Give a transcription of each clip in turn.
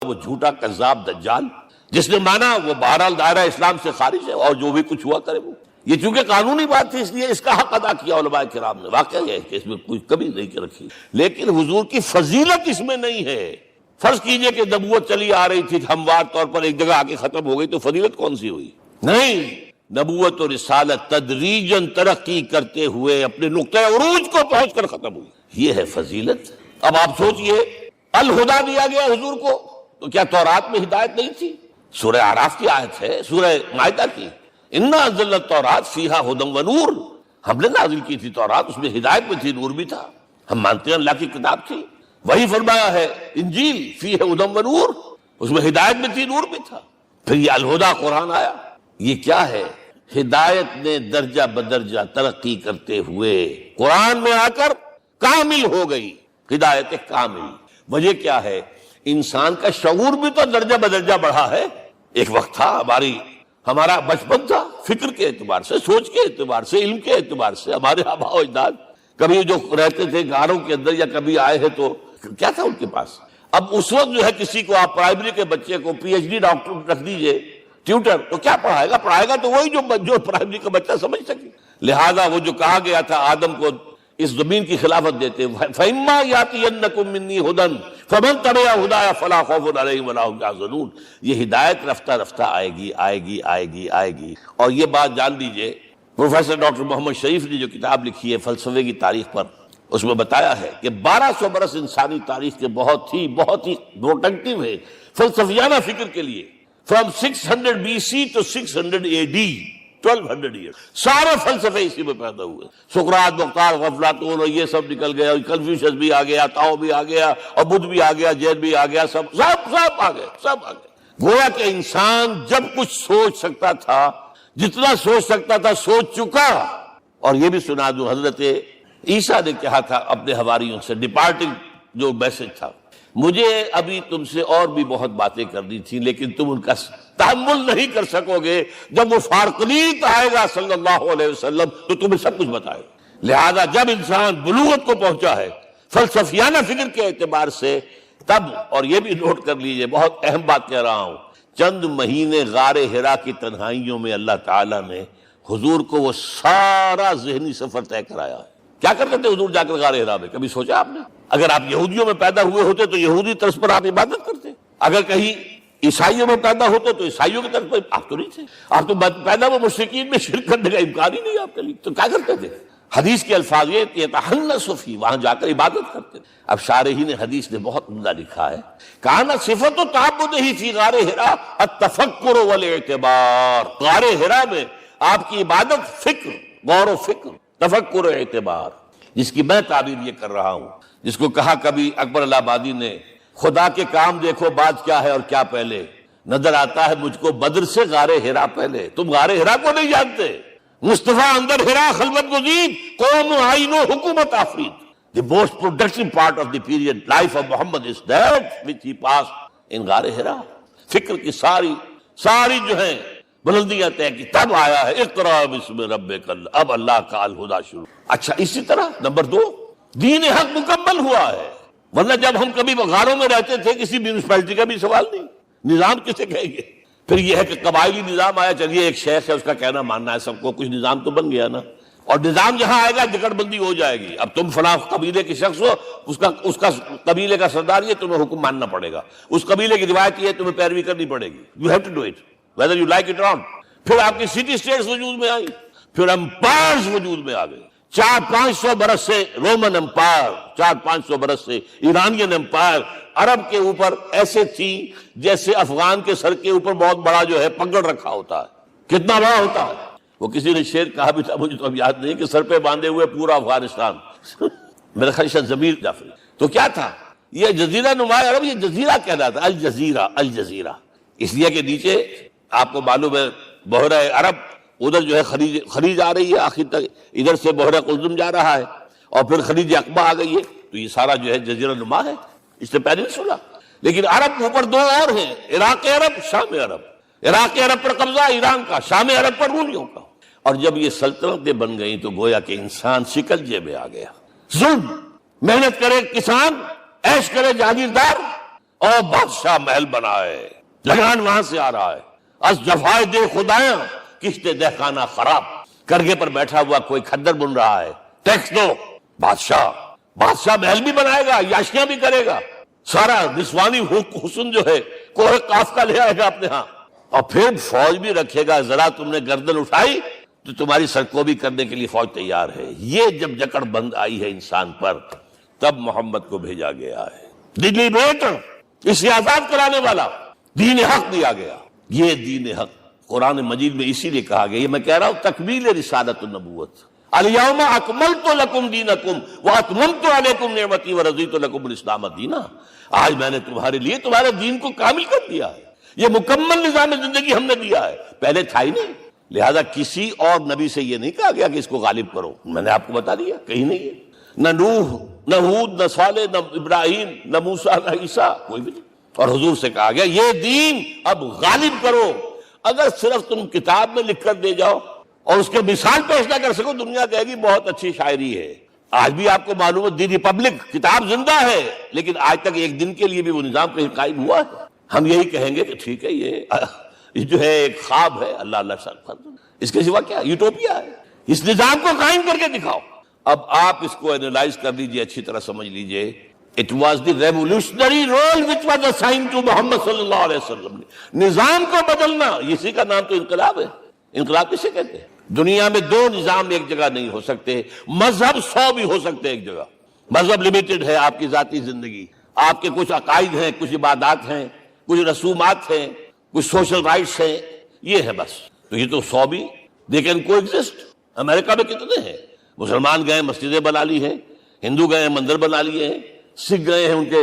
وہ جھوٹا کذاب دجال جس نے مانا وہ بہرحال دائرہ اسلام سے خارج ہے اور جو بھی کچھ ہوا کرے وہ. یہ چونکہ قانونی بات تھی اس لیے اس کا حق ادا کیا علماء کرام نے. واقعہ یہ ہے کہ اس میں کوئی کمی نہیں رکھی, لیکن حضور کی فضیلت اس میں نہیں ہے. فرض کیجئے کہ نبوت چلی آ رہی تھی ہموار طور پر ایک جگہ آ کے ختم ہو گئی تو فضیلت کون سی ہوئی؟ نہیں, نبوت و رسالت تدریجاً ترقی کرتے ہوئے اپنے نقطۂ عروج کو پہنچ کر ختم ہوئی. یہ ہے فضیلت. اب آپ سوچئے الہدا دیا گیا حضور کو تو کیا تورات میں ہدایت نہیں تھی؟ سورہ اعراف کی آیت ہے, سورہ مائدہ کی, انا انزلنا التوراۃ فیہا ھدی و نور. ہم نے نازل کی تھی تورات, اس میں ہدایت بھی تھی, نور بھی تھا. ہم مانتے ہیں اللہ کی کتاب تھی. وہی فرمایا ہے انجیل فیہا ھدی و نور, اس میں ہدایت بھی تھی, نور بھی تھا. پھر یہ الہدا قرآن آیا. یہ کیا ہے؟ ہدایت نے درجہ بدرجہ ترقی کرتے ہوئے قرآن میں آ کر کامل ہو گئی, ہدایت کامل. وجہ کیا ہے؟ انسان کا شعور بھی تو درجہ بدرجہ بڑھا ہے. ایک وقت تھا ہمارا بچپن تھا, فکر کے اعتبار سے, سوچ کے اعتبار سے, علم کے اعتبار سے. ہمارے آباء و اجداد کبھی جو رہتے تھے گھروں کے اندر یا کبھی آئے ہیں تو کیا تھا ان کے پاس. اب اس وقت جو ہے کسی کو آپ پرائمری کے بچے کو پی ایچ ڈی ڈاکٹر رکھ دیجئے ٹیوٹر, تو کیا پڑھائے گا تو وہی جو پرائمری کا بچہ سمجھ سکے. لہذا وہ جو کہا گیا تھا آدم کو اس زمین کی خلافت دیتے, فَإِمَّا يَأْتِيَنَّكُم مِّنِّي هُدًى فَمَن تَبِعَ هُدَايَ فَلَا خَوْفٌ عَلَيْهِمْ وَلَا هُمْ يَحْزَنُونَ. یہ ہدایت رفتہ رفتہ آئے گی. اور یہ بات جان لیجئے, پروفیسر ڈاکٹر محمد شریف نے جو کتاب لکھی ہے فلسفے کی تاریخ پر, اس میں بتایا ہے کہ 1200 برس انسانی تاریخ کے بہت ہی پروڈکٹیو ہے فلسفیانہ فکر کے لیے. From 600 BC to 600 AD 1200 years سارے فلسفے اسی میں پیدا ہوئے. سقراط, مختار, افلاطون اور یہ سب نکل گئے, اور کنفیوشس بھی آ گیا, تاؤ بھی آ گیا, اور بدھ بھی آ گیا, جین بھی آ گیا, سب آ گئے. گویا کہ انسان جب کچھ سوچ سکتا تھا, جتنا سوچ سکتا تھا سوچ چکا. اور یہ بھی سنا دوں, حضرت عیسیٰ نے کہا تھا اپنے حواریوں سے, ڈپارٹنگ جو میسج تھا, مجھے ابھی تم سے اور بھی بہت باتیں کرنی تھی لیکن تم ان کا تحمل نہیں کر سکو گے. جب وہ فارقلیت آئے گا صلی اللہ علیہ وسلم تو تمہیں سب کچھ بتائے. لہذا جب انسان بلوغت کو پہنچا ہے فلسفیانہ فکر کے اعتبار سے تب, اور یہ بھی نوٹ کر لیجئے, بہت اہم بات کہہ رہا ہوں, چند مہینے غار حرا کی تنہائیوں میں اللہ تعالیٰ نے حضور کو وہ سارا ذہنی سفر طے کرایا ہے. کیا کرتے تھے حضور جا کر غار حرا میں؟ کبھی سوچا آپ نے؟ اگر آپ یہودیوں میں پیدا ہوئے ہوتے تو یہودی طرز پر آپ عبادت کرتے. اگر کہیں عیسائیوں میں پیدا ہوتے تو عیسائیوں کی طرز پر آپ تو نہیں تھے. آپ تو پیدا وہ مشرکین میں شرک کرنے کا امکان ہی نہیں آپ کے لیے. تو کیا کرتے تھے؟ حدیث کے الفاظ یہ یتحنث فی, وہاں جا کر عبادت کرتے. اب شارحین حدیث نے بہت عمدہ لکھا ہے, کان صفت تعبدہ فی غار حرا التفکر والاعتبار. غار حرا میں آپ کی عبادت فکر, غور و فکر, تفکر و اعتبار, جس کی میں تعبیر یہ کر رہا ہوں, جس کو کہا کبھی اکبر الہ آبادی نے, خدا کے کام دیکھو بعد کیا ہے اور کیا پہلے, نظر آتا ہے مجھ کو بدر سے غار حرا پہلے. تم غار حرا کو نہیں جانتے. مصطفیٰ اندر حرا خلوت گزید, قوم آئین و حکومت آفرید. The most productive part of the period life of Muhammad is that which he passed in غار حرا. فکر کی ساری جو ہیں بلندیاں طے کی, تب آیا ہے اقرا بسم ربک. اب اللہ کا الہدا شروع. اچھا, اسی طرح نمبر 2, دین حق مکمل ہوا ہے. ورنہ جب ہم کبھی غاروں میں رہتے تھے کسی میونسپلٹی کا بھی سوال نہیں, نظام کسے کہیں گے. پھر یہ ہے کہ قبائلی نظام آیا, چلیے ایک شیخ ہے اس کا کہنا ماننا ہے سب کو, کچھ نظام تو بن گیا نا. اور نظام جہاں آئے گا جکڑ بندی ہو جائے گی. اب تم فلاں قبیلے کے شخص ہو, اس کا قبیلے کا سردار یہ, تمہیں حکم ماننا پڑے گا. اس قبیلے کی روایت یہ, تمہیں پیروی کرنی پڑے گی. You have to do it whether you like it or not. پھر آپ کی سٹی اسٹیٹس وجود میں آئی, پھر امپائرز وجود میں آ گئے. 400-500 برس سے رومن امپائر, 400-500 برس سے ایرانین امپائر عرب کے اوپر ایسے تھی جیسے افغان کے سر کے اوپر بہت بڑا جو ہے پگڑ رکھا ہوتا ہے. کتنا بڑا ہوتا ہے وہ, کسی نے شعر کہا بھی تھا, مجھے تو اب یاد نہیں, کہ سر پہ باندھے ہوئے پورا افغانستان. میرا خیال ہے ضمیر جعفری. تو کیا تھا یہ جزیرہ نما عرب, یہ جزیرہ کہلاتا ہے الجزیرہ. اس لیے کہ نیچے آپ کو معلوم ہے بحیرہ عرب, ادھر جو ہے خلیج آ رہی ہے آخر تک, ادھر سے بحیرہ قلزم جا رہا ہے, اور پھر خلیج عقبہ آ گئی ہے. تو یہ سارا جو ہے جزیرہ نما ہے, اس سے پیننسولا. لیکن عرب اوپر 2 اور ہیں, عراق عرب, شام عرب. عراق عرب پر قبضہ ایران کا, شام عرب پر رومیوں کا. اور جب یہ سلطنتیں بن گئیں تو گویا کہ انسان شکنجے میں آ گیا. ظلم, محنت کرے کسان, عیش کرے جاگیردار, اور بادشاہ محل بنائے، لگان وہاں سے آ رہا ہے، از جفائے دے خدایاں کشتے دہ خانہ خراب، کرگے پر بیٹھا ہوا کوئی کھدر بن رہا ہے، ٹیکس دو، بادشاہ محل بھی بنائے گا، یاشیاں بھی کرے گا، سارا نسوانی حسن جو ہے کوہ قاف کا لے آئے گا اپنے ہاں، اور پھر فوج بھی رکھے گا، ذرا تم نے گردن اٹھائی تو تمہاری سرکوبی کرنے کے لیے فوج تیار ہے۔ یہ جب جکڑ بند آئی ہے انسان پر، تب محمد کو بھیجا گیا ہے، دی لیبریٹر، اسے آزاد کرانے والا، دین حق دیا گیا۔ یہ دین حق قرآن مجید میں اسی لیے کہا گیا، یہ میں کہہ رہا ہوں تکمیل رسالت النبوت، الیوم اکملت لکم دینکم واتممت علیکم نعمتی ورضیت لکم الاسلام دینا۔ آج میں نے تمہارے لیے تمہارے دین کو کامل کر دیا ہے، یہ مکمل نظام زندگی ہم نے دیا ہے، پہلے تھا ہی نہیں، لہذا کسی اور نبی سے یہ نہیں کہا گیا کہ اس کو غالب کرو، میں نے آپ کو بتا دیا کہیں نہیں ہے، نہ نوح نہ ہود نہ صالح نہ ابراہیم نہ موسیٰ نہ عیسیٰ، کوئی بھی نہیں، اور حضور سے کہا گیا یہ دین اب غالب کرو۔ اگر صرف تم کتاب میں لکھ کر دے جاؤ اور اس کے مثال پیش نہ کر سکو، دنیا کہے گی بہت اچھی شاعری ہے۔ آج بھی آپ کو معلوم ہے دی ریپبلک کتاب زندہ ہے، لیکن آج تک ایک دن کے لیے بھی وہ نظام کہیں قائم ہوا ہے؟ ہم یہی کہیں گے کہ ٹھیک ہے، یہ جو ہے ایک خواب ہے، اللہ اللہ سر، اس کے سوا کیا یوٹوپیا ہے، اس نظام کو قائم کر کے دکھاؤ۔ اب آپ اس کو اینالائز کر لیجئے، اچھی طرح سمجھ لیجئے، It was the revolutionary role which was assigned to محمد صلی اللہ علیہ وسلم۔ نظام کو بدلنا، اسی کا نام تو انقلاب ہے۔ انقلاب کسے کہتے ہیں؟ دنیا میں دو نظام ایک جگہ نہیں ہو سکتے، مذہب 100 بھی ہو سکتے ایک جگہ، مذہب لمیٹڈ ہے، آپ کی ذاتی زندگی، آپ کے کچھ عقائد ہیں، کچھ عبادات ہیں، کچھ رسومات ہیں، کچھ سوشل رائٹس ہیں، یہ ہے بس۔ تو یہ تو 100 بھی they can coexist۔ امریکہ میں کتنے ہیں؟ مسلمان گئے مسجدیں بنا لی ہیں، ہندو گئے مندر بنا لیے ہیں، سکھ گئے ہیں ان کے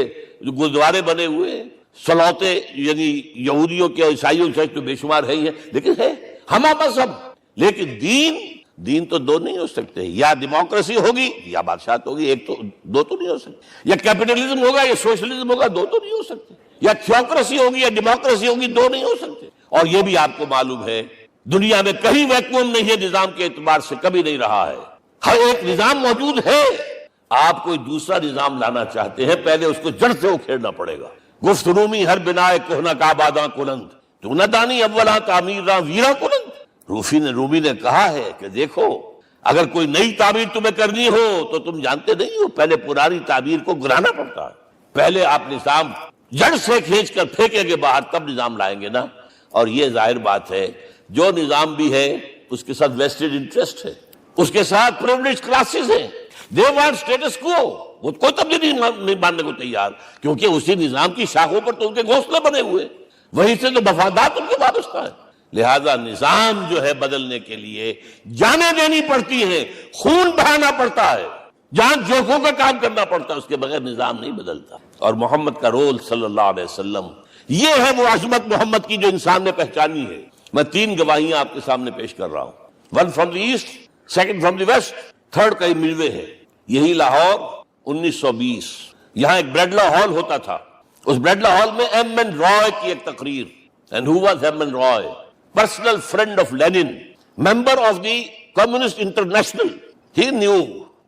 گردوارے بنے ہوئے ہیں، سلوتے یعنی یہودیوں کے عیسائیوں کے تو بے شمار ہے ہی ہیں، لیکن ہے ہمہ مذہب۔ لیکن دین تو دو نہیں ہو سکتے، یا ڈیموکریسی ہوگی یا بادشاہت ہوگی، ایک تو دو تو نہیں ہو سکتے، یا کیپٹلزم ہوگا یا سوشلزم ہوگا، دو تو نہیں ہو سکتے، یا تھیوکریسی ہوگی یا ڈیموکریسی ہوگی، دو نہیں ہو سکتے۔ اور یہ بھی آپ کو معلوم ہے دنیا میں کہیں ویکوم نہیں ہے، نظام کے اعتبار سے کبھی نہیں رہا ہے، ہر ایک نظام موجود ہے۔ آپ کوئی دوسرا نظام لانا چاہتے ہیں، پہلے اس کو جڑ سے اکھیڑنا پڑے گا۔ گفت رومی ہر بنائے کوہنا کا باداں کنند، تو نہ دانی اولا تعمیر راں ویرا کنند۔ رومی نے کہا ہے کہ دیکھو اگر کوئی نئی تعمیر تمہیں کرنی ہو تو تم جانتے نہیں ہو، پہلے پرانی تعمیر کو گرانا پڑتا ہے، پہلے آپ نظام جڑ سے کھینچ کر پھینکیں گے باہر، تب نظام لائیں گے نا۔ اور یہ ظاہر بات ہے جو نظام بھی ہے اس کے ساتھ ویسٹڈ انٹرسٹ ہے، اس کے ساتھ پریویلیجڈ کلاسز ہیں، دے وانٹ اسٹیٹس کو، وہ کوئی تبدیلی نہیں ماننے کو تیار، کیونکہ اسی نظام کی شاخوں پر تو ان کے گھونسلے بنے ہوئے، وہیں سے تو مفادات ان کے وابستہ ہے۔ لہذا نظام جو ہے بدلنے کے لیے جانیں دینی پڑتی ہیں، خون بہانا پڑتا ہے، جان جوکھوں کا کام کرنا پڑتا ہے، اس کے بغیر نظام نہیں بدلتا۔ اور محمد کا رول صلی اللہ علیہ وسلم، یہ ہے وہ عظمت محمد کی جو انسان نے پہچانی ہے۔ میں 3 گواہیاں آپ کے سامنے پیش کر رہا ہوں، 1 from the east, 2 from the west, 3 کئی ملوے ہے۔ یہی لاہور 1920، یہاں ایک بریڈلا ہال ہوتا تھا، اس بریڈلا ہال میں ایم این رائے کی ایک تقریر، and who was M N Roy? Personal friend of Lenin, member of the communist international, he knew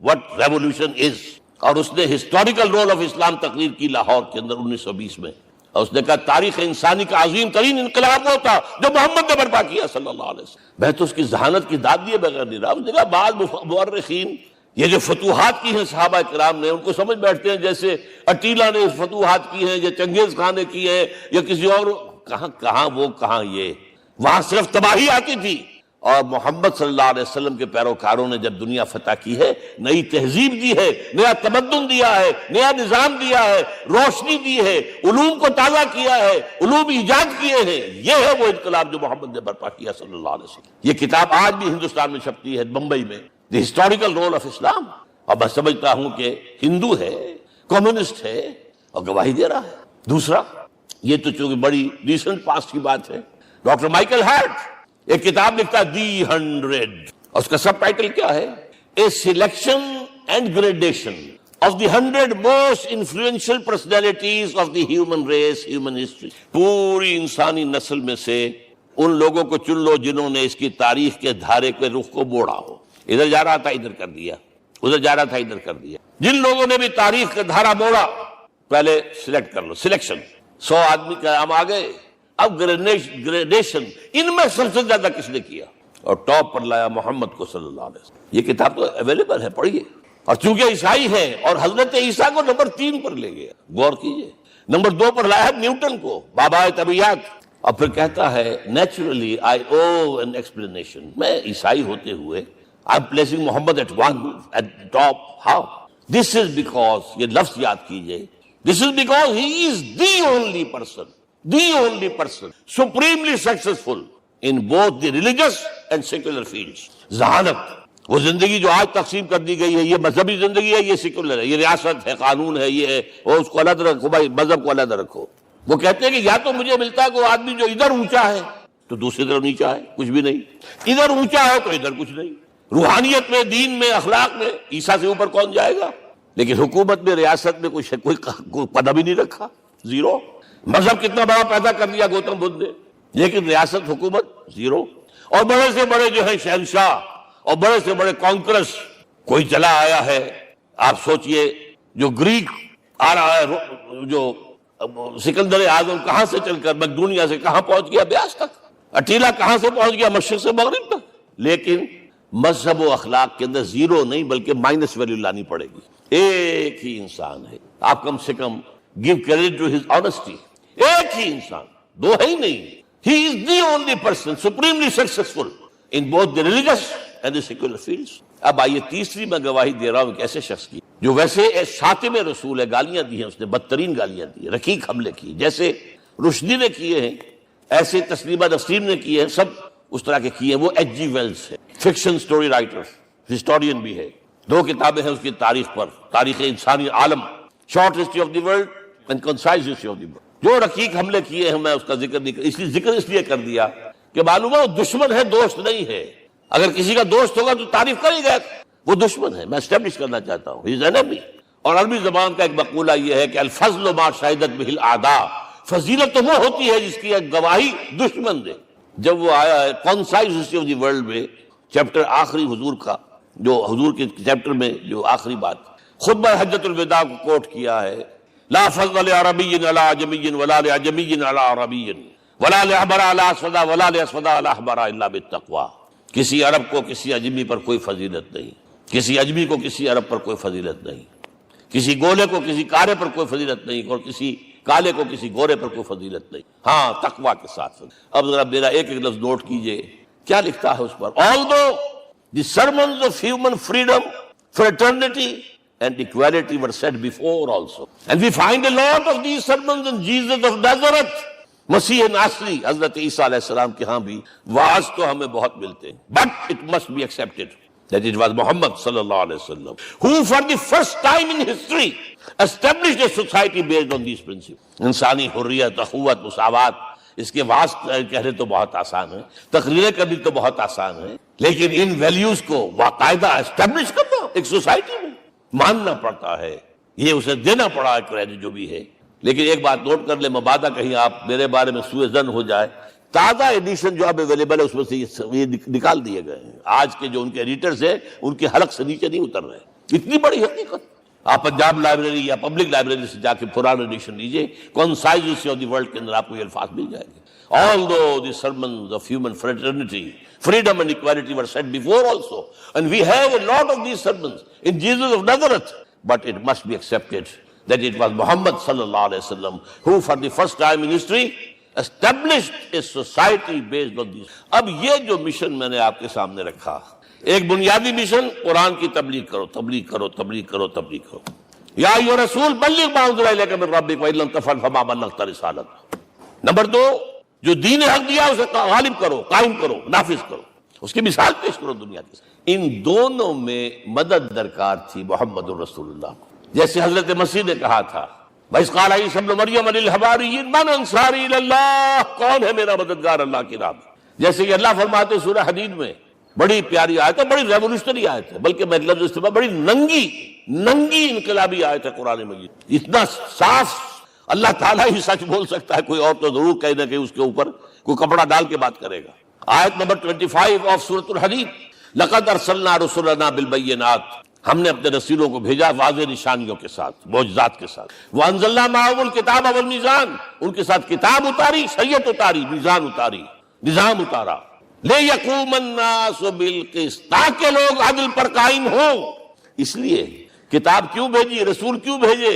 what revolution is, اور اس نے ہسٹوریکل رول آف اسلام تقریر کی لاہور کے اندر 1920 میں، اور اس نے کہا تاریخ انسانی کا عظیم ترین انقلاب وہ تھا جو محمد نے برپا کیا صلی اللہ علیہ وسلم۔ میں تو اس کی ذہانت کی داد دیے بغیر نہیں رہا۔ اس نے کہا بعض مورخین یہ جو فتوحات کی ہیں صحابہ کرام نے، ان کو سمجھ بیٹھتے ہیں جیسے اٹیلا نے فتوحات کی ہیں یا چنگیز خان نے کی ہے یا کسی اور، کہاں یہ، وہاں صرف تباہی آتی تھی۔ اور محمد صلی اللہ علیہ وسلم کے پیروکاروں نے جب دنیا فتح کی ہے، نئی تہذیب دی ہے، نیا تمدن دیا ہے، نیا نظام دیا ہے، روشنی دی ہے، علوم کو تازہ کیا ہے، علوم ایجاد کیے ہیں، یہ ہے وہ انقلاب جو محمد نے برپا کیا صلی اللہ علیہ وسلم۔ یہ کتاب آج بھی ہندوستان میں چھپتی ہے، بمبئی میں، دی ہسٹوریکل رول آف اسلام۔ اور میں سمجھتا ہوں کہ ہندو ہے، کمیونسٹ ہے اور گواہی دے رہا ہے۔ دوسرا، یہ تو چونکہ بڑی ریسنٹ پاسٹ کی بات ہے، ڈاکٹر مائیکل ہارٹ ایک کتاب لکھتا ہے دی 100، اور اس کا سب ٹائٹل کیا ہے؟ A selection and gradation of the 100 most influential personalities of the human race, human history. پوری انسانی نسل میں سے ان لوگوں کو چن لو جنہوں نے اس کی تاریخ کے دھارے کے رخ کو موڑا ہو، ادھر جا رہا تھا ادھر کر دیا، ادھر جا رہا تھا ادھر کر دیا۔ جن لوگوں نے بھی تاریخ کا دھارا موڑا، پہلے سلیکٹ کر لو، سلیکشن، 100 آدمی قیام آ گئے. اب گریڈیشن ان میں سب سے زیادہ کس نے کیا اور ٹاپ پر لایا محمد کو صلی اللہ علیہ وسلم. یہ کتاب تو اویلیبل ہے, پڑھیے. اور چونکہ عیسائی ہیں اور حضرت عیسیٰ کو نمبر 3 پر لے گیا, غور کیجئے. نمبر 2 پر لایا نیوٹن کو, بابا طبیعت. اور پھر کہتا ہے naturally I owe an explanation. میں عیسائی ہوتے ہوئے I am placing Muhammad at top. How? This is because, یہ لفظ یاد کیجئے, this is because he is the only person supremely successful in both the religious and secular fields. ذہانت, وہ زندگی جو آج تقسیم کر دی گئی ہے, یہ مذہبی زندگی ہے, یہ سیکولر ہے, یہ ریاست ہے, قانون ہے, یہ ہے, اور اس کو علیحدہ رکھو بھائی, مذہب کو علیحدہ رکھو. وہ کہتے ہیں کہ یا تو مجھے ملتا ہے کہ وہ آدمی جو ادھر اونچا ہے تو دوسری طرف نیچا ہے, کچھ بھی نہیں. ادھر اونچا ہے تو ادھر کچھ نہیں. روحانیت میں, دین میں, اخلاق میں عیسیٰ سے اوپر کون جائے گا؟ لیکن حکومت میں, ریاست میں کوئی پدہ بھی نہیں رکھا, زیرو. مذہب کتنا بڑا پیدا کر دیا گوتم بدھ نے, لیکن ریاست, حکومت زیرو. اور بڑے سے بڑے جو ہے شہنشاہ اور بڑے سے بڑے کانکرس کوئی چلا آیا ہے. آپ سوچئے جو گریک آ رہا ہے, جو سکندر اعظم کہاں سے چل کر مقدونیہ سے کہاں پہنچ گیا, بیاس تک. اٹیلا کہاں سے پہنچ گیا, مشرق سے مغرب تک. لیکن مذہب و اخلاق کے اندر زیرو نہیں بلکہ مائنس ویلیو لانی پڑے گی. ایک ہی انسان ہے, آپ کم سے کم give credit to his honesty. ایک ہی انسان, دو ہے ہی نہیں. He is the only person supremely successful in both the religious and the secular fields. اب آئیے تیسری میں گواہی دے رہا ہوں ایک ایسے شخص کی جو ویسے شاتم رسول ہے, گالیاں دی ہیں اس نے, بدترین گالیاں دی ہیں, رقیق حملے کی, جیسے رشدی نے کیے ہیں ایسے تسلیمہ نسرین نے کیے ہیں, سب اس طرح کے کیے ہیں. وہ ایچ جی ویلز ہے, فکشن سٹوری رائٹر, ہسٹورین بھی ہے. 2 کتابیں ہیں اس کی تاریخ پر, تاریخ انسانی عالم, short history of the world and concise history of the world. جو رقیق حملے کیے ہیں میں اس کا ذکر نہیں اس لیے کر دیا کہ معلوم ہے وہ دشمن ہے, دوست نہیں ہے. اگر کسی کا دوست ہوگا تو تعریف کرے گا, وہ دشمن ہے. میں اسٹیبلش کرنا چاہتا ہوں, ہی از انیمی. اور عربی زبان کا ایک مقولہ یہ ہے کہ الفضل ما شہدت بہ الاعداء, فضیلت تو وہ ہوتی ہے جس کی ایک گواہی دشمن دے. جب وہ آیا ہے concise history of the world میں, چیپٹر آخری حضور کا, جو حضور کے چیپٹر میں جو آخری بات خطبہ حجۃ الوداع کو کوٹ کیا ہے, لا فضل لعربی علی عجمی ولا لعجمی علی عربی ولا لأحمر علی اسود ولا لأسود علی احمر الا بالتقوی. کسی عرب کو کسی عجمی پر کوئی فضیلت نہیں, کسی عجمی کو کسی عرب پر کوئی فضیلت نہیں, کسی گولے کو کسی کارے پر کوئی فضیلت نہیں, اور کسی کالے کو کسی گورے پر کوئی فضیلت نہیں, ہاں تقوی کے ساتھ. اب ذرا میرا ایک لفظ نوٹ کیجئے, کیا لکھتا ہے اس پر. Although the sermons of human freedom, fraternity and equality were said before also, and we find a lot of these sermons in Jesus of Nazareth, مسیح ناصری حضرت عیسیٰ علیہ السلام کے ہاں بھی واعظ تو ہمیں بہت ملتے ہیں, but it must be accepted that it was Muhammad صلی اللہ علیہ وسلم who for the first time in history established a society based on these principles. انسانی حریت, اخوت, مساوات, اس کے واعظ کہنے تو بہت آسان ہے, تقریریں کرنی تو بہت آسان ہے, لیکن ان ویلیوز کو باقاعدہ اسٹیبلش کرنا ایک سوسائٹی میں ماننا پڑتا ہے. یہ اسے دینا پڑا ہے کریڈٹ جو بھی ہے. لیکن ایک بات نوٹ کر لیں, مبادہ کہیں آپ میرے بارے میں سوء ظن ہو جائے, تازہ ایڈیشن جو اب اویلیبل ہے اس میں سے یہ نکال دیے گئے ہیں. آج کے جو ان کے ایڈیٹرز ہیں ان کے حلق سے نیچے نہیں اتر رہے. اتنی بڑی حقیقت. آپ پنجاب لائبریری یا پبلک لائبریری سے جا کے پرانا ایڈیشن لیجئے, concise history of the world کے اندر آپ کو یہ الفاظ مل جائیں گے. Although the sermons of human fraternity, freedom and equality were said before also, and we have a lot of these sermons in Jesus of Nazareth, but it must be accepted that it was Muhammad sallallahu alaihi wasallam who for the first time in history established a society based on these. اب یہ جو mission میں نے آپ کے سامنے رکھا, ایک بنیادی مشن قرآن کی تبلیغ کرو, تبلیغ کرو, تبلیغ کرو, تبلیغ کرو. یا ایھا رسول بلغ ما انزل الیک من ربک وان لم تفعل فما بلغت رسالتہ. نمبر 2, جو دین حق دیا اسے غالب کرو, قائم کرو, نافذ کرو, اس کی مثال پیش کرو دنیا کی. ان دونوں میں مدد درکار تھی محمد الرسول اللہ کو. جیسے حضرت مسیح نے کہا تھا, وَإِذْ قَالَ عِیسَیٰ ابْنُ مَرْیَمَ لِلْحَوَارِیِّینَ مَنْ أَنصَارِی إِلَى اللَّهِ, کون ہے میرا مددگار اللہ کی راہ میں. جیسے کہ اللہ فرماتے ہیں سورہ حدید میں, بڑی پیاری آیت ہے, بڑی ریولوشنری آیت ہے, بلکہ میں لفظ استعمال, بڑی ننگی انقلابی آیت ہے قرآن مجید. اتنا صاف اللہ تعالیٰ ہی سچ بول سکتا ہے, کوئی اور تو ضرور کہیں نہ کہ اس کے اوپر کوئی کپڑا ڈال کے بات کرے گا. آیت نمبر 25 آف سورۃ الحدید, لقد ارسلنا رسلنا بالبینات, ہم نے اپنے رسولوں کو بھیجا واضح نشانیوں کے ساتھ، معجزات کے ساتھ۔ وَأَنزَلْنَا مَعَهُمُ الْكِتَابَ وَالْمِيزَانَ، ان کے ساتھ کتاب اتاری، شریعت اتاری، میزان اتاری، نظام اتارا۔ لِيَقُومَ النَّاسُ بِالْقِسْطِ، تاکہ لوگ عدل پر قائم ہوں۔ اس لیے کتاب کیوں بھیجی، رسول کیوں بھیجے،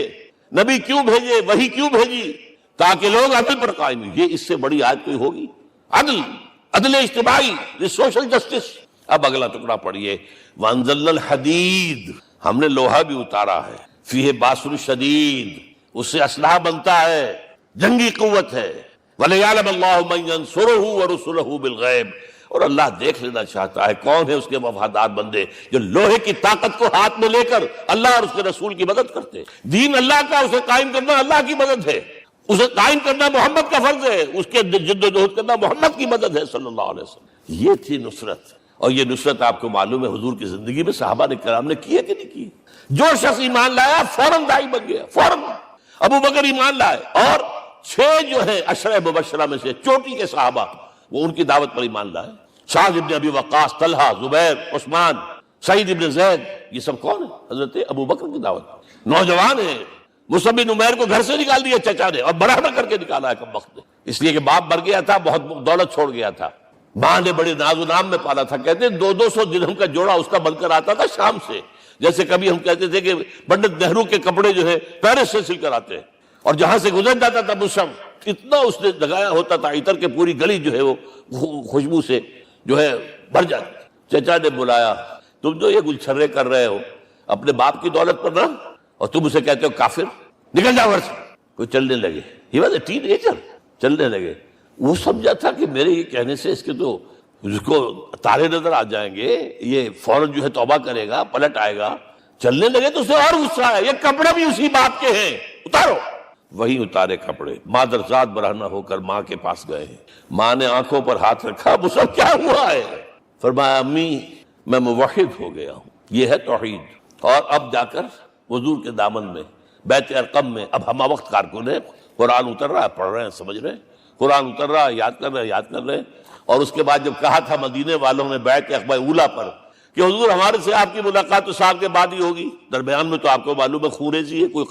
نبی کیوں بھیجے، وحی کیوں بھیجی؟ تاکہ لوگ عدل پر قائم ہوں۔ یہ اس سے بڑی آیت کوئی ہوگی؟ عدل اجتماعی، سوشل جسٹس۔ اب اگلا ٹکڑا پڑھیے، وَأَنزَلْنَا الْحَدِيدَ، ہم نے لوہا بھی اتارا ہے، فیہ بَأْسٌ شدید، اس سے اسلحہ بنتا ہے، جنگی قوت ہے۔ وَلِيَعْلَمَ اللَّهُ مَن يَنصُرُهُ وَرُسُلَهُ بِالْغَیبِ، اور اللہ دیکھ لینا چاہتا ہے کون ہے اس کے وفادار بندے جو لوہے کی طاقت کو ہاتھ میں لے کر اللہ اور اس کے رسول کی مدد کرتے۔ دین اللہ کا، اسے قائم کرنا اللہ کی مدد ہے، اسے قائم کرنا محمد کا فرض ہے، اس کے جد و جہد کرنا محمد کی مدد ہے صلی اللہ علیہ وسلم۔ یہ تھی نصرت، اور یہ نصرت آپ کو معلوم ہے حضور کی زندگی میں صحابہ نے کرام نے کی ہے کہ نہیں کی؟ جو شخص ایمان لایا فوراً داعی بن گیا، فوراً۔ ابو بکر ایمان لائے، اور 6 جو ہیں عشرہ مبشرہ میں سے چوٹی کے صحابہ، وہ ان کی دعوت پر ایمان لائے۔ سعد ابن ابی وقاص، طلحہ، زبیر، عثمان، سعید ابن زید، یہ سب کون ہیں؟ حضرت ابو بکر کی دعوت۔ نوجوان ہیں، مصعب بن عمیر کو گھر سے نکال دیا چچا نے، اور بڑا کر کے نکالا ہے کم وقت میں، اس لیے کہ باپ مر گیا تھا، بہت دولت چھوڑ گیا تھا، ماں نے بڑے ناز و نام میں پالا تھا۔ کہتے ہیں 200 درہم کا جوڑا اس کا بن کر آتا تھا شام سے، جیسے کبھی ہم کہتے تھے کہ پنڈت نہرو کے کپڑے جو ہے پیرس سے سل کر آتے ہیں، اور جہاں سے گزر جاتا تھا مصعب، اتنا اس نے لگایا ہوتا تھا عطر کے پوری گلی جو ہے وہ خوشبو سے جو ہے بھر جاتی۔ چچا نے بلایا، تم جو یہ گلچھرے کر رہے ہو اپنے باپ کی دولت پر نہ، اور تم اسے کہتے ہو کافر، نکل جاؤ گھر سے۔ کوئی چلنے لگے، he was a ten ager, چلنے لگے۔ وہ سمجھا تھا کہ میرے یہ کہنے سے اس کے تو اس کو تارے نظر آ جائیں گے، یہ فوراً جو ہے توبہ کرے گا، پلٹ آئے گا۔ چلنے لگے تو اسے اور غصہ آیا، یہ کپڑے بھی اسی باپ کے ہیں، اتارو۔ وہی اتارے کپڑے، مادرزاد برہنہ ہو کر ماں کے پاس گئے ہیں۔ ماں نے آنکھوں پر ہاتھ رکھا، مصعب کیا ہوا ہے؟ فرمایا امی میں موحد ہو گیا ہوں، یہ ہے توحید۔ اور اب جا کر حضور کے دامن میں بیت ارقم میں اب ہمہ وقت کارکن ہے، قرآن اتر رہا ہے، پڑھ رہے ہیں، سمجھ رہے ہیں، قرآن اتر رہا ہے، یاد کر رہے ہیں۔ اور اس کے بعد جب کہا تھا مدینے والوں نے بیعت عقبہ اولیٰ پر کہ حضور ہمارے سے آپ کی ملاقات تو سال کے بعد ہی ہوگی، درمیان میں تو آپ کو معلوم ہے خونریزی ہے، کوئی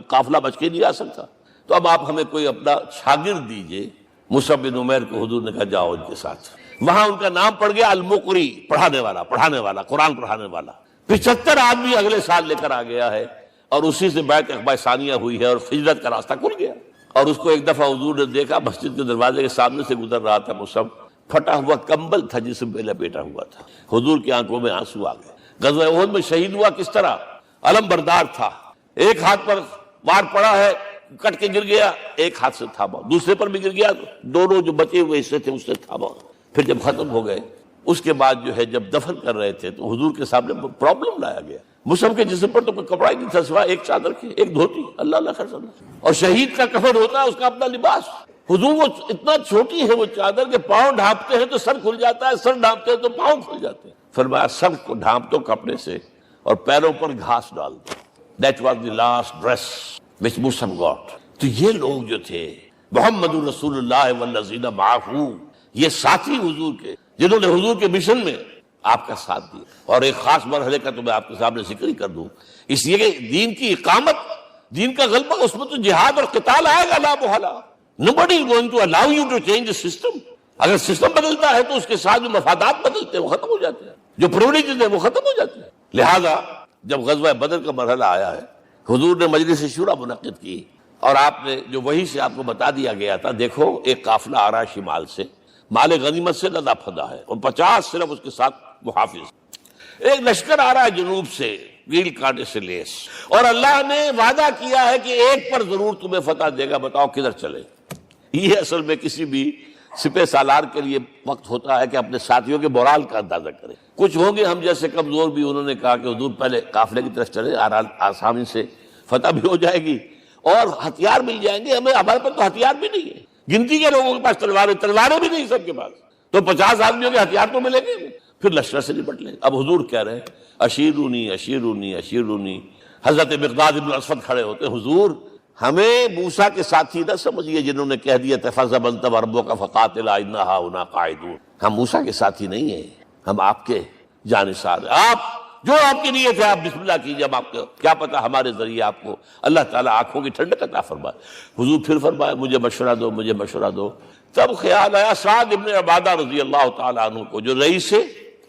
قافلہ بچ کے نہیں آ سکتا، تو اب آپ ہمیں کوئی اپنا شاگرد دیجئے۔ مصعب بن عمیر کو حضور نے کہا جاؤ ان کے ساتھ۔ وہاں ان کا نام پڑ گیا المقری، پڑھانے والا، قرآن پڑھانے والا۔ 75 آدمی اگلے سال لے کر آ گیا ہے، اور اسی سے بیعت عقبہ ثانیہ ہوئی ہے، اور ہجرت کا راستہ کھل گیا۔ اور اس کو ایک دفعہ حضور نے دیکھا، مسجد کے دروازے کے سامنے سے گزر رہا تھا مصعب، پھٹا ہوا کمبل تھا جسم پہ لپیٹا ہوا تھا۔ حضور کی آنکھوں میں آنسو آ گئے۔ غزوہ احد میں شہید ہوا کس طرح؟ علم بردار تھا، ایک ہاتھ پر وار پڑا ہے، کٹ کے گر گیا، ایک ہاتھ سے تھاما، دوسرے پر بھی گر گیا، دونوں جو بچے ہوئے حصے تھے اس سے تھاما۔ پھر جب ختم ہو گئے، اس کے بعد جو ہے جب دفن کر رہے تھے تو حضور کے سامنے پرابلم لایا گیا۔ مصعب کے جسم پر تو کوئی کپڑا ہی نہیں تھا سوائے ایک چادر کے، ایک دھوتی، اللہ خیر اللہ۔ اور شہید کا کفن ہوتا ہے اس کا اپنا لباس۔ حضور وہ اتنا چھوٹی ہے وہ چادر کہ پاؤں ڈھانپتے ہیں تو سر کھل جاتا ہے، سر ڈھانپتے ہیں تو پاؤں کھل جاتے ہیں۔ فرمایا سر کو ڈھانپ دو کپڑے سے اور پیروں پر گھاس ڈال دو۔ That was the last dress which Musab got۔ تو یہ لوگ جو تھے محمد رسول اللہ والذین معہ، یہ ساتھی حضور کے جنہوں نے حضور کے مشن میں آپ کا ساتھ دیا۔ اور ایک خاص مرحلے کا تو میں آپ کے سامنے ذکر ہی کر دوں، اس لیے کہ دین کی اقامت، دین کا غلبہ، اس میں تو جہاد اور قتال آئے گا لا محالہ۔ Nobody is going to allow you to change the system۔ اگر سسٹم بدلتا ہے تو اس کے ساتھ جو مفادات بدلتے ہیں وہ ختم ہو جاتے ہیں، جو پریولیجز ہیں وہ ختم ہو جاتے ہیں۔ لہذا جب غزوہ بدر کا مرحلہ آیا ہے، حضور نے مجلس شورا منعقد کی، اور آپ نے جو وہی سے آپ کو بتا دیا گیا تھا، دیکھو ایک قافلہ آ رہا ہے شمال سے، مال غنیمت سے لدا پھدا ہے، اور 50 صرف اس کے ساتھ محافظ۔ ایک لشکر آ رہا ہے جنوب سے، ویل کانٹے سے لیس، اور اللہ نے وعدہ کیا ہے کہ ایک پر ضرور تمہیں فتح دے گا، بتاؤ کدھر چلے۔ یہ اصل میں کسی بھی سپہ سالار کے لیے وقت ہوتا ہے کہ اپنے ساتھیوں کے مورال کا اندازہ کرے۔ کچھ ہوں گے ہم جیسے کمزور بھی، انہوں نے کہا کہ حضور پہلے قافلے کی طرف چلے، آسانی سے فتح بھی ہو جائے گی اور ہتھیار مل جائیں گے ہمیں، ہمارے پاس تو ہتھیار بھی نہیں ہے، گنتی کے لوگوں کے پاس تلواریں بھی نہیں سب کے پاس، تو 50 آدمیوں کے ہتھیار تو ملیں گے، پھر لشکر سے نپٹ لیں۔ اب حضور کہہ رہے ہیں اشیرونی اشیرونی اشیرونی۔ حضرت مقداد بن اسود کھڑے ہوتے، حضور ہمیں موسیٰ کے ساتھی نہ سمجھیے جنہوں نے کہہ دیا تھا فَذْهَبْ أَنْتَ وَرَبُّكَ فَقَاتِلَا إِنَّا هَاهُنَا قَاعِدُونَ۔ ہم موسیٰ کے ساتھی نہیں ہیں، ہم آپ کے جانثار ہیں۔ آپ جو آپ کی نیت ہے آپ بسم اللہ کیجیے، اب آپ کو کیا پتا ہمارے ذریعے آپ کو اللہ تعالیٰ آنکھوں کی ٹھنڈک عطا فرمائے۔ حضور پھر فرمایا مجھے مشورہ دو، مجھے مشورہ دو۔ تب خیال آیا سعد ابن عبادہ رضی اللہ تعالیٰ عنہ کو، جو رئیس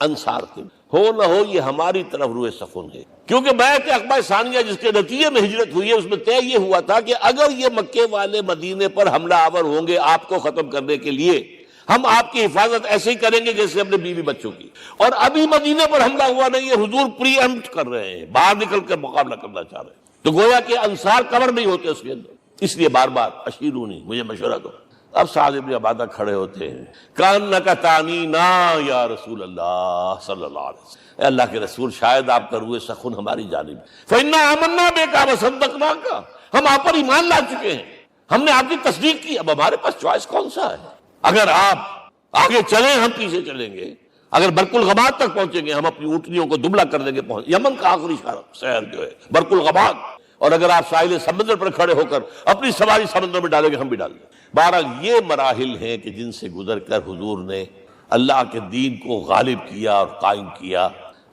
انصار تھے، ہو نہ ہو یہ ہماری طرف روئے سخن ہے، کیونکہ بیعت عقبہ ثانیہ جس کے نتیجے میں ہجرت ہوئی ہے اس میں طے یہ ہوا تھا کہ اگر یہ مکے والے مدینے پر حملہ آور ہوں گے آپ کو ختم کرنے کے لیے، ہم آپ کی حفاظت ایسے ہی کریں گے جیسے اپنے بیوی بچوں کی۔ اور ابھی مدینے پر حملہ ہوا نہیں ہے، حضور پری ایمپٹ کر رہے ہیں، باہر نکل کر مقابلہ کرنا چاہ رہے ہیں، تو گویا کہ انصار کور نہیں ہوتے اس کے اندر، اس لیے بار بار اشیرونی، مجھے مشورہ دو۔ اب سعد بن عبادہ کھڑے ہوتے ہیں، کانک تعنینا یا رسول اللہ صلی اللہ علیہ وسلم، اے اللہ کے رسول شاید آپ کا روئے سخن ہماری جانب، فإنا آمنا بک وصدقناک، ہم آپ پر ایمان لا چکے ہیں، ہم نے آپ کی تصدیق کی، اب ہمارے پاس چوائس کون سا ہے؟ اگر آپ آگے چلیں ہم پیچھے چلیں گے، اگر برق الغماد تک پہنچیں گے ہم اپنی اونٹنیوں کو دبلا کر دیں گے، یمن کا آخری شہر جو ہے برق الغماد، اور اگر آپ ساحل سمندر پر کھڑے ہو کر اپنی سواری سمندر میں ڈالیں گے ہم بھی ڈال دیں۔ بہرحال یہ مراحل ہیں کہ جن سے گزر کر حضور نے اللہ کے دین کو غالب کیا اور قائم کیا،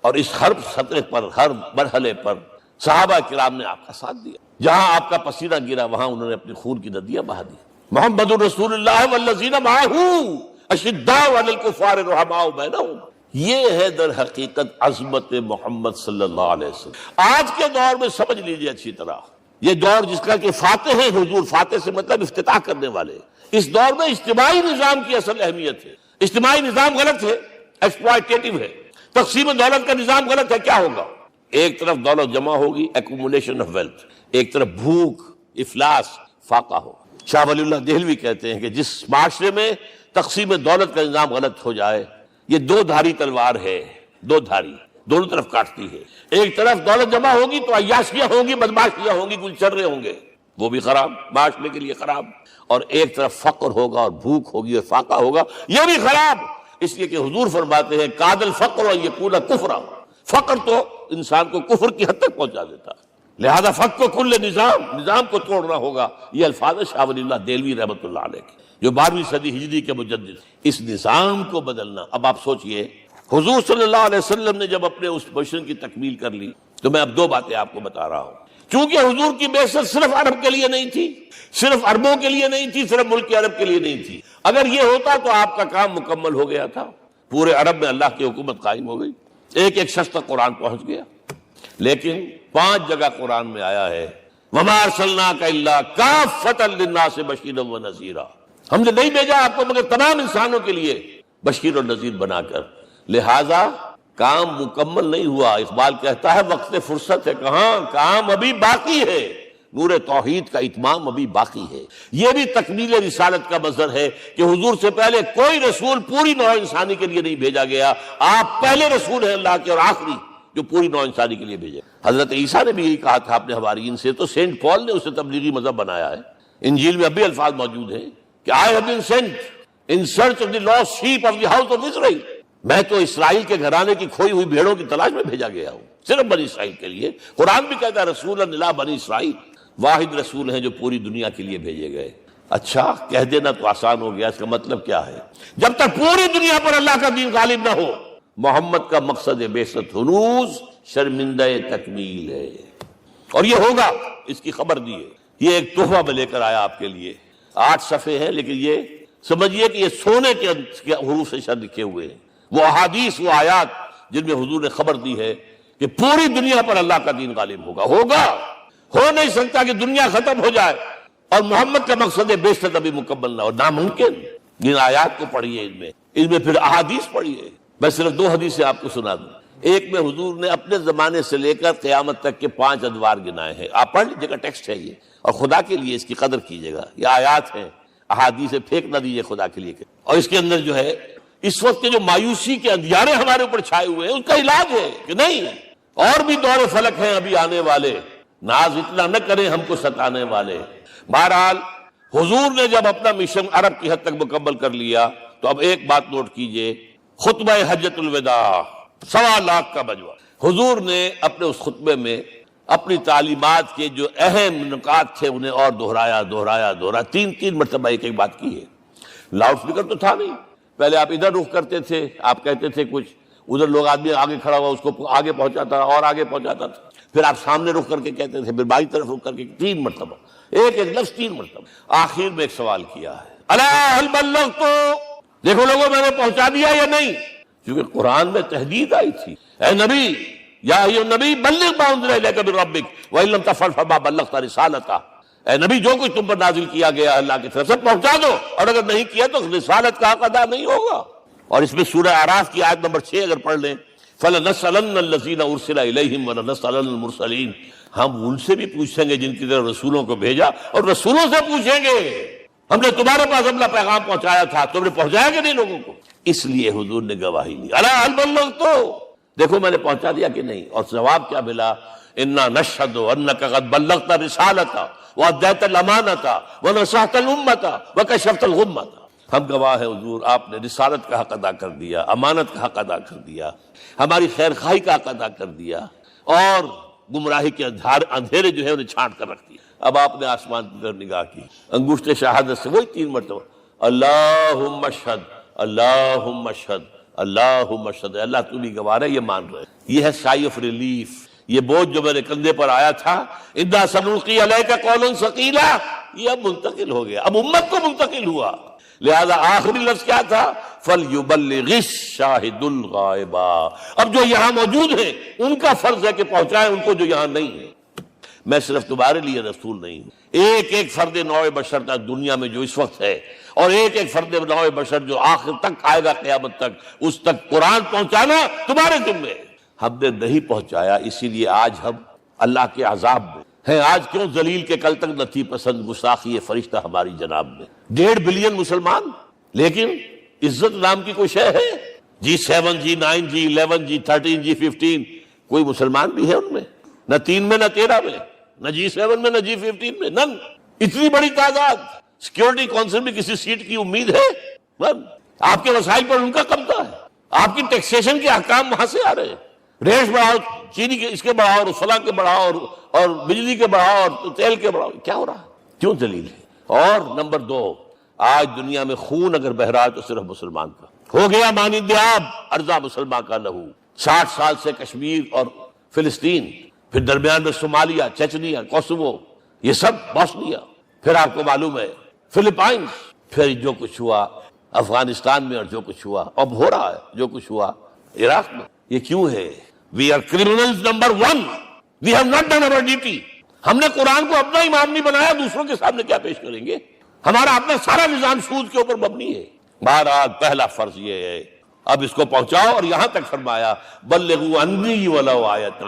اور اس ہر سطح پر، ہر مرحلے پر صحابہ کرام نے آپ کا ساتھ دیا، جہاں آپ کا پسینہ گرا وہاں انہوں نے اپنی خون کی ندیاں بہا دی۔ محمد رسول اللہ والذین معہ اشداء علی الکفار رحماء بینہم، یہ ہے در حقیقت عظمت محمد صلی اللہ علیہ وسلم۔ آج کے دور میں سمجھ لیجئے اچھی طرح، یہ دور جس کا کہ فاتح ہے حضور، فاتح سے مطلب افتتاح کرنے والے، اس دور میں اجتماعی نظام کی اصل اہمیت ہے۔ اجتماعی نظام غلط ہے، ایکسپلائٹیٹو ہے، تقسیم دولت کا نظام غلط ہے۔ کیا ہوگا؟ ایک طرف دولت جمع ہوگی، ایکومولیشن آف ویلتھ، ایک طرف بھوک، افلاس، فاقہ ہوگا۔ شاہ ولی اللہ دہلوی کہتے ہیں کہ جس معاشرے میں تقسیم دولت کا نظام غلط ہو جائے، یہ دو دھاری تلوار ہے، دو دھاری، دونوں طرف کاٹتی ہے۔ ایک طرف دولت جمع ہوگی تو عیاشیاں ہوں گی، بدماشیاں ہوں گی، گلچرے ہوں گے، وہ بھی خراب، معاشرے کے لیے خراب۔ اور ایک طرف فقر ہوگا اور بھوک ہوگی اور فاقہ ہوگا، یہ بھی خراب۔ اس لیے کہ حضور فرماتے ہیں کاد الفقر یکون کفرا، فقر تو انسان کو کفر کی حد تک پہنچا دیتا ہے، لہذا فق کو کل نظام کو توڑنا ہوگا۔ یہ الفاظ شاہ ولی اللہ دہلوی رحمۃ اللہ علیہ کے، جو 12ویں صدی ہجری کے مجدد۔ اس نظام کو بدلنا، اب آپ سوچئے حضور صلی اللہ علیہ وسلم نے جب اپنے اس مشن کی تکمیل کر لی، تو میں اب دو باتیں آپ کو بتا رہا ہوں۔ چونکہ حضور کی بعثت صرف عرب کے لیے نہیں تھی، صرف عربوں کے لیے نہیں تھی، صرف ملک عرب کے لیے نہیں تھی۔ اگر یہ ہوتا تو آپ کا کام مکمل ہو گیا تھا، پورے عرب میں اللہ کی حکومت قائم ہو گئی، ایک ایک شخص تک قرآن پہنچ گیا۔ لیکن 5 جگہ قرآن میں آیا ہے وَمَا أَرْسَلْنَاكَ إِلَّا كَافَّةً لِلنَّاسِ بَشِيرًا وَنَذِيرًا، ہم نے نہیں بھیجا آپ کو مگر تمام انسانوں کے لیے بشیر اور نذیر بنا کر۔ لہذا کام مکمل نہیں ہوا۔ اقبال کہتا ہے وقت فرصت ہے کہاں، کام ابھی باقی ہے، نور توحید کا اتمام ابھی باقی ہے۔ یہ بھی تکمیل رسالت کا مظہر ہے کہ حضور سے پہلے کوئی رسول پوری نوع انسانی کے لیے نہیں بھیجا گیا، آپ پہلے رسول ہیں اللہ کے اور آخری جو پوری نوع انسانی کے لیے بھیجے۔ حضرت عیسیٰ نے بھی یہی کہا تھا اپنے حواریین سے، تو سینٹ پال نے اسے تبلیغی مذہب بنایا ہے۔ انجیل میں اب بھی الفاظ موجود ہیں کہ I have been sent in search of the lost sheep of the house of Israel، میں تو اسرائیل کے گھرانے کی کھوئی ہوئی بھیڑوں کی تلاش میں بھیجا گیا ہوں، صرف بنی اسرائیل کے لیے۔ قرآن بھی کہتا ہے رسول الی بنی اسرائیل، واحد رسول ہیں جو پوری دنیا کے لیے بھیجے گئے۔ اچھا کہہ دینا تو آسان ہو گیا، اس کا مطلب کیا ہے؟ جب تک پوری دنیا پر اللہ کا دین غالب نہ ہو، محمد کا مقصد بعثت ہنوز شرمندہ تکمیل ہے، اور یہ ہوگا، اس کی خبر دی ہے۔ یہ ایک تحفہ میں لے کر آیا آپ کے لیے، 8 صفحے ہیں، لیکن یہ سمجھیے کہ یہ سونے کے حروف سے شر لکھے ہوئے ہیں، وہ احادیث، وہ آیات جن میں حضور نے خبر دی ہے کہ پوری دنیا پر اللہ کا دین غالب ہوگا۔ ہو نہیں سکتا کہ دنیا ختم ہو جائے اور محمد کا مقصد بعثت ابھی مکمل نہ ہو، ناممکن۔ ان آیات کو پڑھیے، ان میں پھر احادیث پڑھیے۔ میں صرف 2 حدیثیں آپ کو سنا دوں۔ ایک میں حضور نے اپنے زمانے سے لے کر قیامت تک کے 5 ادوار گنائے ہیں، آپ پڑھ لیجیے گا، ٹیکسٹ ہے یہ، اور خدا کے لیے اس کی قدر کیجیے گا۔ یہ آیات ہیں، احادیث پھینک نہ دیجیے خدا کے لیے۔ اور اس کے اندر جو ہے اس وقت کے جو مایوسی کے اندھیارے ہمارے اوپر چھائے ہوئے ہیں، اس کا علاج ہے کہ نہیں، اور بھی دور فلک ہیں ابھی آنے والے، ناز اتنا نہ کریں ہم کو ستانے والے۔ بہرحال حضور نے جب اپنا مشن عرب کی حد تک مکمل کر لیا، تو اب ایک بات نوٹ کیجئے، خطبہ حجۃ الوداع 1.25 لاکھ کا بجوا، حضور نے اپنے اس خطبے میں اپنی تعلیمات کے جو اہم نکات تھے انہیں اور دہرایا 3 مرتبہ ایک بات کی ہے۔ لاؤڈ سپیکر تو تھا نہیں، پہلے آپ ادھر رخ کرتے تھے، آپ کہتے تھے کچھ، ادھر لوگ آدمی آگے کھڑا ہوا اس کو آگے پہنچاتا اور آگے پہنچاتا تھا، پھر آپ سامنے رخ کر کے کہتے تھے، پھر بائیں طرف رخ کر کے 3 مرتبہ، ایک لفظ 3 مرتبہ۔ آخر میں ایک سوال کیا ہے، الا هل بلغت، دیکھو لوگوں میں نے پہنچا دیا یا نہیں؟ کیونکہ قرآن میں تحدید آئی تھی، اے نبی، یا ایھا النبی بلغ ما انزل الیک من ربک وان لم تفعل فما بلغت رسالتہ، اے نبی جو کچھ تم پر نازل کیا گیا اللہ کی طرف سے پہنچا دو، اور اگر نہیں کیا تو رسالت کا حق ادا نہیں ہوگا۔ اور اس میں سورہ اعراف کی آیت نمبر 6 اگر پڑھ لیں، فَلَنَسْأَلَنَّ الَّذِينَ أُرْسِلَ إِلَيْهِمْ وَلَنَسْأَلَنَّ الْمُرْسَلِينَ، ہم ان سے بھی پوچھیں گے جن کی طرف رسولوں کو بھیجا، اور رسولوں سے پوچھیں گے ہم نے تمہارے پاس اپنا پیغام پہنچایا تھا، تم نے پہنچایا کہ نہیں لوگوں کو؟ اس لیے حضور نے گواہی لی، الا هل بلغت، دیکھو میں نے پہنچا دیا کہ نہیں؟ اور جواب کیا ملا؟ انا نشهد انك قد بلغت رسالتہ وادیت الامانۃ ونصحت الامۃ وکشفت الغمۃ، ہم گواہ ہیں حضور آپ نے رسالت کا حق ادا کر دیا، امانت کا حق ادا کر دیا، ہماری خیر خواہی کا حق ادا کر دیا، اور گمراہی کے اندھیرے جو ہے انہیں چھانٹ کر رکھ دیا۔ اب آپ نے آسمان کی طرف نگاہ کی، انگشت شہادت سے وہی 3 مرتبہ، اللہم اشہد، اللہم اشہد، اللہم اشہد، اللہ تو بھی گواہ ہے، یہ مان رہے۔ یہ ہے سائی آف ریلیف، یہ بوجھ جو میرے کندھے پر آیا تھا، انا سنلقی علیک قولا ثقیلا، یہ اب منتقل ہو گیا، اب امت کو منتقل ہوا۔ لہذا آخری لفظ کیا تھا؟ فَلْيُبَلِّغِ الشَّاهِدُ الْغَائِبَ، اب جو یہاں موجود ہیں ان کا فرض ہے کہ پہنچائیں ان کو جو یہاں نہیں ہے۔ میں صرف تمہارے لیے رسول نہیں ہوں، ایک ایک فرد نوع بشر تک دنیا میں جو اس وقت ہے، اور ایک ایک فرد نوع بشر جو آخر تک آئے گا قیامت تک، اس تک قرآن پہنچانا تمہارے ذمہ ہے۔ ہم نے نہیں پہنچایا، اسی لیے آج ہم اللہ کے عذاب میں ہیں۔ آج کیوں ذلیل کے کل تک نتی پسند گستاخی فرشتہ ہماری جناب میں، 1.5 بلین مسلمان، لیکن عزت نام کی کوئی شے ہے؟ G7 G9 G11 G13 G15 کوئی مسلمان بھی ہے ان میں؟ نہ 3 میں نہ 13 میں، نہ G7 میں نہ G15 میں، نن۔ اتنی بڑی تعداد، سیکیورٹی کونسل میں کسی سیٹ کی امید ہے؟ نن۔ آپ کے وسائل پر ان کا قبضہ ہے، آپ کی ٹیکسیشن کے احکام وہاں سے آ رہے ہیں، ریٹ بڑھاؤ، چینی کے اس کے بڑھاؤ، اور فلاں کے بڑھاؤ، اور بجلی کے بڑھاؤ، اور تیل کے بڑھاؤ، کیا ہو رہا ہے؟ کیوں ذلیل ہے؟ اور نمبر 2، آج دنیا میں خون اگر بہ رہا ہے تو صرف مسلمان کا ہو گیا، مانند آب ارضا مسلمان کا لہو۔ 60 سال سے کشمیر اور فلسطین، پھر درمیان میں صومالیہ، چچنیا، کوسوو، یہ سب بوسنیا، پھر آپ کو معلوم ہے فلپائنز، پھر جو کچھ ہوا افغانستان میں، اور جو کچھ ہوا اب ہو رہا ہے، جو کچھ ہوا عراق میں۔ یہ کیوں ہے؟ We are criminals number 1، we have not done our duty۔ ہم نے قرآن کو اپنا امام نہیں بنایا، دوسروں کے سامنے کیا پیش کریں گے؟ ہمارا اپنا سارا نظام سود کے اوپر مبنی ہے۔ بہرحال پہلا فرض یہ ہے، اب اس کو پہنچاؤ، اور یہاں تک فرمایا بلغوا عنی ولو آیۃ،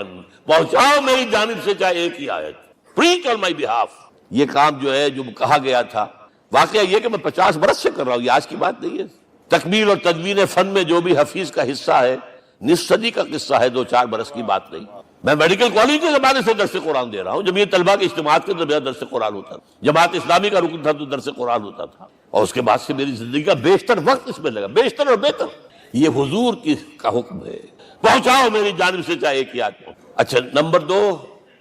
پہنچاؤ میری جانب سے چاہے ایک ہی آیت، preach on my behalf۔ یہ کام جو ہے جو کہا گیا تھا، واقعہ یہ کہ میں 50 برس سے کر رہا ہوں، یہ آج کی بات نہیں ہے۔ تکمیل اور تدوین فن میں جو بھی حفیظ کا حصہ ہے، نصف صدی کا قصہ ہے، 2-4 برس کی بات نہیں۔ میں میڈیکل کالج کے زمانے سے درس قرآن دے رہا ہوں، جب یہ طلبہ کے اجتماعات کے درمیان درس قرآن ہوتا تھا، جماعت اسلامی کا رکن تھا تو درس قرآن ہوتا تھا، اور اس کے بعد سے میری زندگی کا بیشتر وقت اس میں لگا، بیشتر اور بہتر۔ یہ حضور کا حکم ہے، پہنچاؤ میری جانب سے چاہے ایک ہی آدمی۔ اچھا، نمبر 2،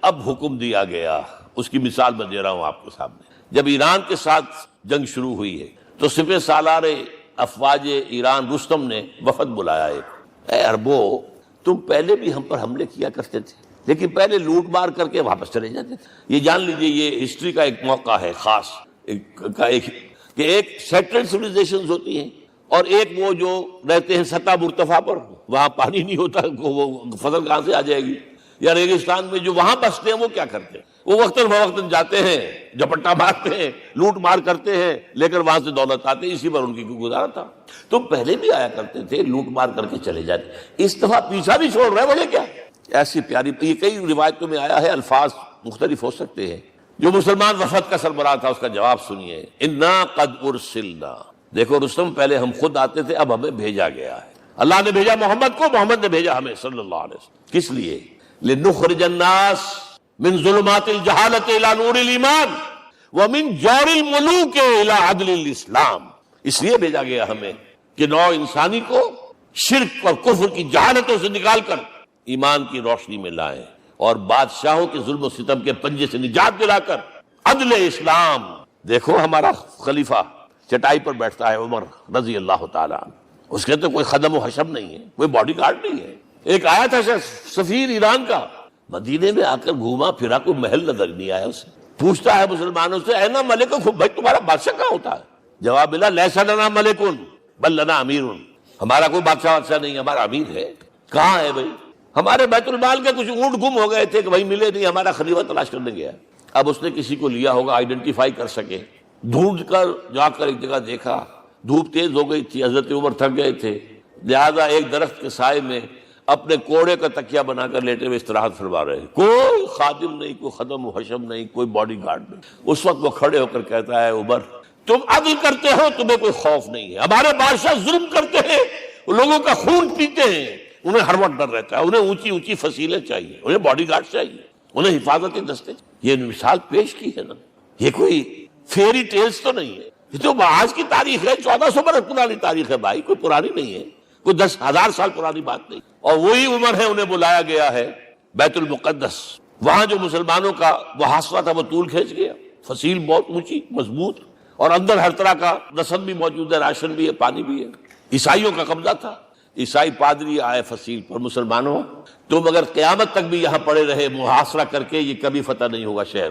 اب حکم دیا گیا، اس کی مثال میں دے رہا ہوں آپ کے سامنے۔ جب ایران کے ساتھ جنگ شروع ہوئی ہے تو سپہ سالار افواج ایران رستم نے وفد بلایا ایک، اے عربو، تم پہلے بھی ہم پر حملے کیا کرتے تھے، لیکن پہلے لوٹ مار کر کے واپس چلے جاتے تھے۔ یہ جان لیجئے یہ ہسٹری کا ایک موقع ہے خاص، کہ ایک سیٹلڈ سویلائزیشنز ہوتی ہیں، اور ایک وہ جو رہتے ہیں سطح مرتفع پر، وہاں پانی نہیں ہوتا، وہ فصل کہاں سے آ جائے گی؟ یا ریگستان میں جو وہاں بستے ہیں وہ کیا کرتے ہیں؟ وہ وقتاً فوقتاً جاتے ہیں، جپٹا مارتے ہیں، لوٹ مار کرتے ہیں، لے کر وہاں سے دولت آتے ہیں، اسی پر ان کی گزارا تھا۔ تو پہلے بھی آیا کرتے تھے، لوٹ مار کر کے چلے جاتے، اس دفعہ پیچھا بھی چھوڑ رہے، وجہ کیا؟ ایسی پیاری، یہ کئی روایتوں میں آیا ہے، الفاظ مختلف ہو سکتے ہیں۔ جو مسلمان وفد کا سربراہ تھا اس کا جواب سنیے، انا قد ارسلنا، دیکھو رستم پہلے ہم خود آتے تھے، اب ہمیں بھیجا گیا ہے، اللہ نے بھیجا محمد کو، محمد نے بھیجا ہمیں صلی اللہ علیہ وسلم۔ کس لیے؟ لنخرج الناس من ظلمات الجہالۃ الی نور الایمان ومن جور الملوک الی عدل الاسلام، اس لیے بھیجا گیا ہمیں کہ نوع انسانی کو شرک اور کفر کی جہالتوں سے نکال کر ایمان کی روشنی میں لائیں، اور بادشاہوں کے ظلم و ستم کے پنجے سے نجات دلا کر عدل اسلام۔ دیکھو ہمارا خلیفہ چٹائی پر بیٹھتا ہے عمر رضی اللہ تعالیٰ عنہ، اس کے تو کوئی خدم و حشم نہیں ہے، کوئی باڈی گارڈ نہیں ہے۔ ایک آیا تھا سفیر ایران کا، مدینے میں آ کر گھوما پھرا، کوئی محل نظر نہیں آیا اسے۔ پوچھتا ہے مسلمانوں سے اینا ملککم، بھائی تمہارا بادشاہ کہاں ہوتا ہے؟ جواب ملا لیس لنا ملکن بل لنا امیر، ہمارا کوئی بادشاہ نہیں، ہمارا امیر ہے۔ کہاں ہے بھائی؟ ہمارے بیت المال کے کچھ اونٹ گم ہو گئے تھے کہ بھائی ملے نہیں، ہمارا خلیفہ تلاش کرنے گیا۔ اب اس نے کسی کو لیا ہوگا، آئیڈینٹیفائی کر سکے، ڈھونڈ کر جا کر ایک جگہ دیکھا، دھوپ تیز ہو گئی تھی، حضرت عمر تھک گئے تھے، لہذا ایک درخت کے سائے میں اپنے کوڑے کا تکیہ بنا کر لیٹے ہوئے استراحت فرما رہے، کوئی خادم نہیں، کوئی خدم و حشم نہیں، کوئی باڈی گارڈ نہیں۔ اس وقت وہ کھڑے ہو کر کہتا ہے عمر تم عدل کرتے ہو، تمہیں کوئی خوف نہیں ہے، ہمارے بادشاہ ظلم کرتے ہیں، لوگوں کا خون پیتے ہیں، انہیں ہر وقت ڈر رہتا ہے، انہیں اونچی اونچی فصیلیں چاہیے، انہیں باڈی گارڈ چاہیے، انہیں حفاظتی دستے۔ یہ مثال پیش کی ہے نا، یہ کوئی فیری ٹیلز تو نہیں ہے، یہ تو آج کی تاریخ ہے، 1400 برس پرانی تاریخ ہے بھائی، کوئی پرانی نہیں ہے، کوئی 10,000 سال پرانی بات نہیں۔ اور وہی عمر ہے، انہیں بلایا گیا ہے بیت المقدس، وہاں جو مسلمانوں کا محاصرہ تھا وہ طول کھینچ گیا، فصیل بہت اونچی مضبوط، اور اندر ہر طرح کا رسد بھی موجود ہے، راشن بھی ہے، پانی بھی ہے۔ عیسائیوں کا قبضہ تھا، عیسائی پادری آئے فصیل پر، مسلمانوں تم اگر قیامت تک بھی یہاں پڑے رہے محاصرہ کر کے، یہ کبھی فتح نہیں ہوگا شہر۔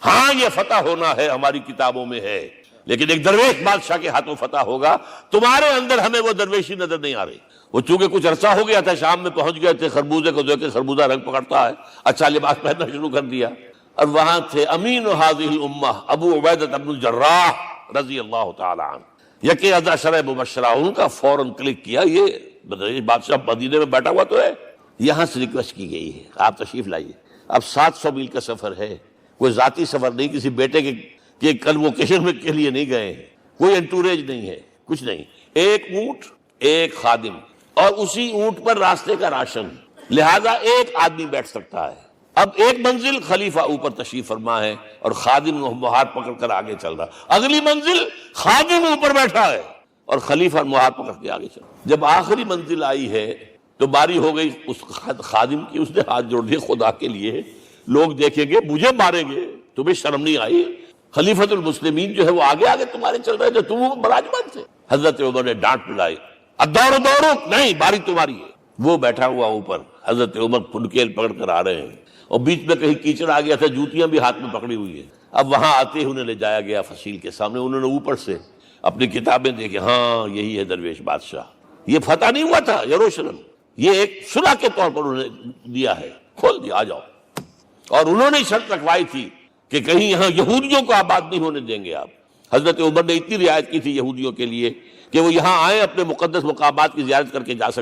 ہاں یہ فتح ہونا ہے، ہماری کتابوں میں ہے، لیکن ایک درویش بادشاہ کے ہاتھوں فتح ہوگا، تمہارے اندر ہمیں وہ درویشی نظر نہیں آ رہی۔ وہ چونکہ کچھ عرصہ ہو گیا تھا، شام میں پہنچ گئے تھے، خربوزے کو دیکھ کے خربوزہ رنگ پکڑتا ہے، اچھا لباس پہننا شروع کر دیا، اور وہاں تھے امین هذه الامہ ابو عبیدہ بن الجراح رضی اللہ تعالی عنہ، یکی از عشرہ مبشرہ، ان کا فوراً کلک کیا، یہ بادشاہ مدینے میں بیٹھا ہوا تو ہے، یہاں سے ریکویسٹ کی گئی ہے آپ تشریف لائیے۔ اب 700 میل کا سفر ہے، کوئی ذاتی سفر نہیں، کسی بیٹے کے کنووکیشن میں کے لیے نہیں گئے ہیں، کوئی انٹوریج نہیں ہے، کچھ نہیں، ایک اونٹ، ایک خادم، اور اسی اونٹ پر راستے کا راشن، لہذا ایک آدمی بیٹھ سکتا ہے۔ اب ایک منزل خلیفہ اوپر تشریف فرما ہے اور خادم ہاتھ پکڑ کر آگے چل رہا، اگلی منزل خادم اوپر بیٹھا ہے اور خلیفہ ہاتھ پکڑ کے آگے چل رہا۔ جب آخری منزل آئی ہے تو باری ہو گئی اس خادم کی، اس نے ہاتھ جوڑ دیے، خدا کے لیے لوگ دیکھیں گے، مجھے ماریں گے، تمہیں شرم نہیں آئی؟ خلیفۃ المسلمین جو ہے وہ آگے آگے تمہارے چل رہے تھے، تم براجمان تھے۔ حضرت عمر نے ڈانٹ پلائی، اب دوڑو نہیں، باری تمہاری ہے۔ وہ بیٹھا ہوا اوپر، حضرت عمر پھنکیل پکڑ کر آ رہے ہیں، اور بیچ میں کہیں کیچڑ آ گیا تھا، جوتیاں بھی ہاتھ میں پکڑی ہوئی ہیں۔ اب وہاں آتے ہی انہیں لے جایا گیا فصیل کے سامنے، انہوں نے اوپر سے اپنی کتابیں دیکھیں، ہاں یہی ہے درویش بادشاہ، یہ فتح نہیں ہوا تھا یروشلم، یہ ایک صلح کے طور پر انہوں نے دیا ہے، کھول دیا، آ جاؤ۔ اور انہوں نے شرط رکھوائی تھی کہ کہیں یہاں یہودیوں کو آباد نہیں ہونے دیں گے آپ۔ حضرت عمر نے اتنی رعایت کی تھی یہودیوں کے لیے کہ وہ یہاں آئیں، اپنے مقدس مقامات کی زیارت کر کے جا سکتے۔